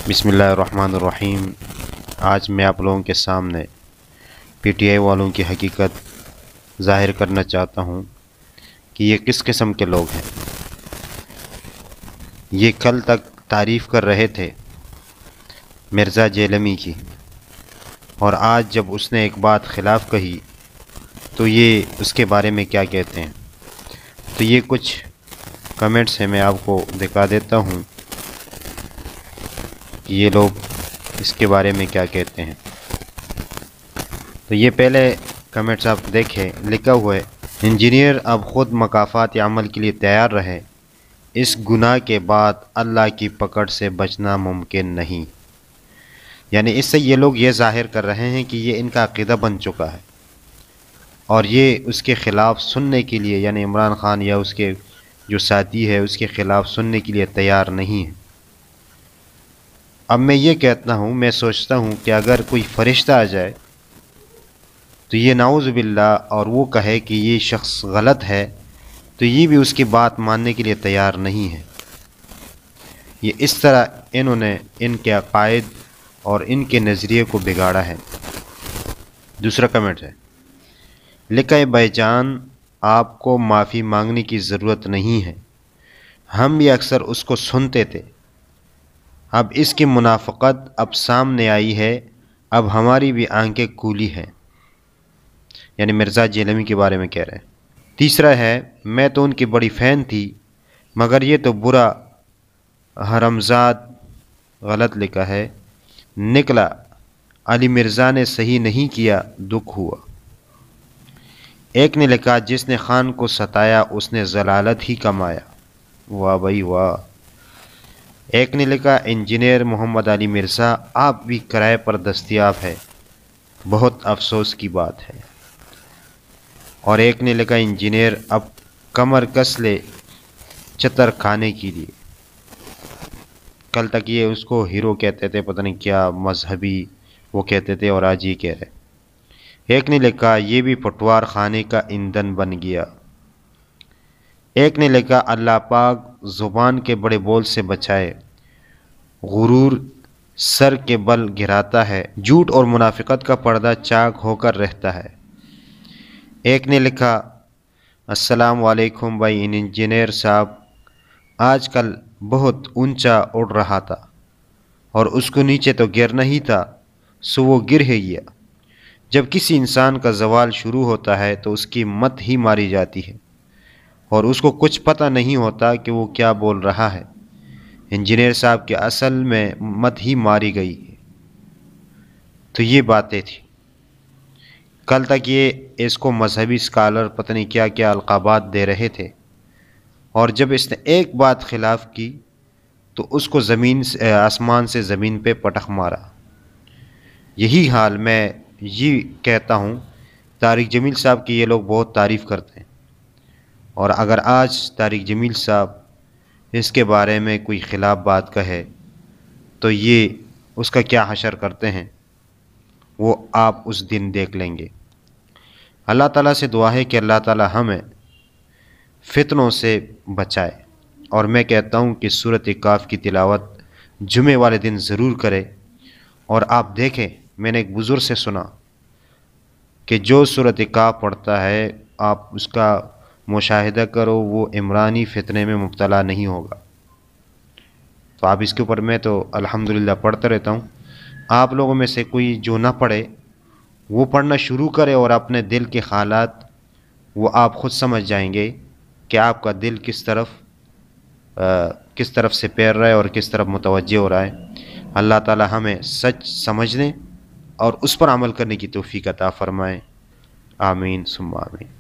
بسم اللہ الرحمن الرحیم۔ آج میں آپ لوگوں کے سامنے پی ٹی آئی والوں کی حقیقت ظاہر کرنا چاہتا ہوں کہ یہ کس قسم کے لوگ ہیں۔ یہ کل تک تعریف کر رہے تھے مرزا جیلمی کی، اور آج جب اس نے ایک بات خلاف کہی تو یہ اس کے بارے میں کیا کہتے ہیں۔ تو یہ کچھ کمنٹس ہیں، میں آپ کو دکھا دیتا ہوں کہ یہ لوگ اس کے بارے میں کیا کہتے ہیں۔ تو یہ پہلے کمنٹس آپ دیکھیں، لکھا ہوا ہے انجینئر اب خود مکافات عمل کے لیے تیار رہے، اس گناہ کے بعد اللہ کی پکڑ سے بچنا ممکن نہیں۔ یعنی اس سے یہ لوگ یہ ظاہر کر رہے ہیں کہ یہ ان کا عقیدہ بن چکا ہے، اور یہ اس کے خلاف سننے کے لیے، یعنی عمران خان یا اس کے جو ساتھی ہے اس کے خلاف سننے کے لیے تیار نہیں ہے۔ اب میں یہ کہتا ہوں، میں سوچتا ہوں کہ اگر کوئی فرشتہ آ جائے تو یہ نعوذ باللہ اور وہ کہے کہ یہ شخص غلط ہے، تو یہ بھی اس کی بات ماننے کے لیے تیار نہیں ہے۔ یہ اس طرح انہوں نے ان کے عقائد اور ان کے نظریے کو بگاڑا ہے۔ دوسرا کمنٹ ہے، لکھا ہے بھائی جان آپ کو معافی مانگنے کی ضرورت نہیں ہے، ہم بھی اکثر اس کو سنتے تھے، اب اس کی منافقت اب سامنے آئی ہے، اب ہماری بھی آنکھیں کھلی ہیں۔ یعنی مرزا جیلمی کے بارے میں کہہ رہے ہیں۔ تیسرا ہے، میں تو ان کی بڑی فین تھی، مگر یہ تو برا حرمزاد، غلط لکھا ہے، نکلا، علی مرزا نے صحیح نہیں کیا، دکھ ہوا۔ ایک نے لکھا جس نے خان کو ستایا اس نے ضلالت ہی کمایا۔ واہ بھائی واہ۔ ایک نے لکھا انجینئر محمد علی مرزا آپ بھی کرائے پر دستیاب ہے، بہت افسوس کی بات ہے۔ اور ایک نے لکھا انجینئر اب کمر کس لے چتر کھانے کے لیے۔ کل تک یہ اس کو ہیرو کہتے تھے، پتہ نہیں کیا مذہبی وہ کہتے تھے، اور آج یہ کہہ رہے۔ ایک نے لکھا یہ بھی پٹوار خانے کا ایندھن بن گیا۔ ایک نے لکھا اللہ پاک زبان کے بڑے بول سے بچائے، غرور سر کے بل گراتا ہے، جھوٹ اور منافقت کا پردہ چاک ہو کر رہتا ہے۔ ایک نے لکھا السلام علیکم بھائی انجینئر صاحب آج کل بہت اونچا اڑ رہا تھا اور اس کو نیچے تو گرنا ہی تھا، سو وہ گر ہی گیا۔ جب کسی انسان کا زوال شروع ہوتا ہے تو اس کی مت ہی ماری جاتی ہے، اور اس کو کچھ پتہ نہیں ہوتا کہ وہ کیا بول رہا ہے۔ انجینئر صاحب کے اصل میں مت ہی ماری گئی ہے۔ تو یہ باتیں تھیں۔ کل تک یہ اس کو مذہبی اسکالر پتہ نہیں کیا کیا القابات دے رہے تھے، اور جب اس نے ایک بات خلاف کی تو اس کو آسمان سے زمین پہ پٹخ مارا۔ یہی حال میں یہ کہتا ہوں، طارق جمیل صاحب کی یہ لوگ بہت تعریف کرتے ہیں، اور اگر آج طارق جمیل صاحب اس کے بارے میں کوئی خلاف بات کہے تو یہ اس کا کیا حشر کرتے ہیں وہ آپ اس دن دیکھ لیں گے۔ اللہ تعالیٰ سے دعا ہے کہ اللہ تعالیٰ ہمیں فتنوں سے بچائے، اور میں کہتا ہوں کہ سورۃ کاف کی تلاوت جمعے والے دن ضرور کرے۔ اور آپ دیکھیں، میں نے ایک بزرگ سے سنا کہ جو سورۃ کاف پڑھتا ہے آپ اس کا مشاہدہ کرو، وہ عمرانی فتنے میں مبتلا نہیں ہوگا۔ تو آپ اس کے اوپر، میں تو الحمدللہ پڑھتا رہتا ہوں، آپ لوگوں میں سے کوئی جو نہ پڑھے وہ پڑھنا شروع کرے، اور اپنے دل کے حالات وہ آپ خود سمجھ جائیں گے کہ آپ کا دل کس طرف سے پیر رہا ہے اور کس طرف متوجہ ہو رہا ہے۔ اللہ تعالی ہمیں سچ سمجھنے اور اس پر عمل کرنے کی توفیق عطا فرمائے، آمین ثم آمین۔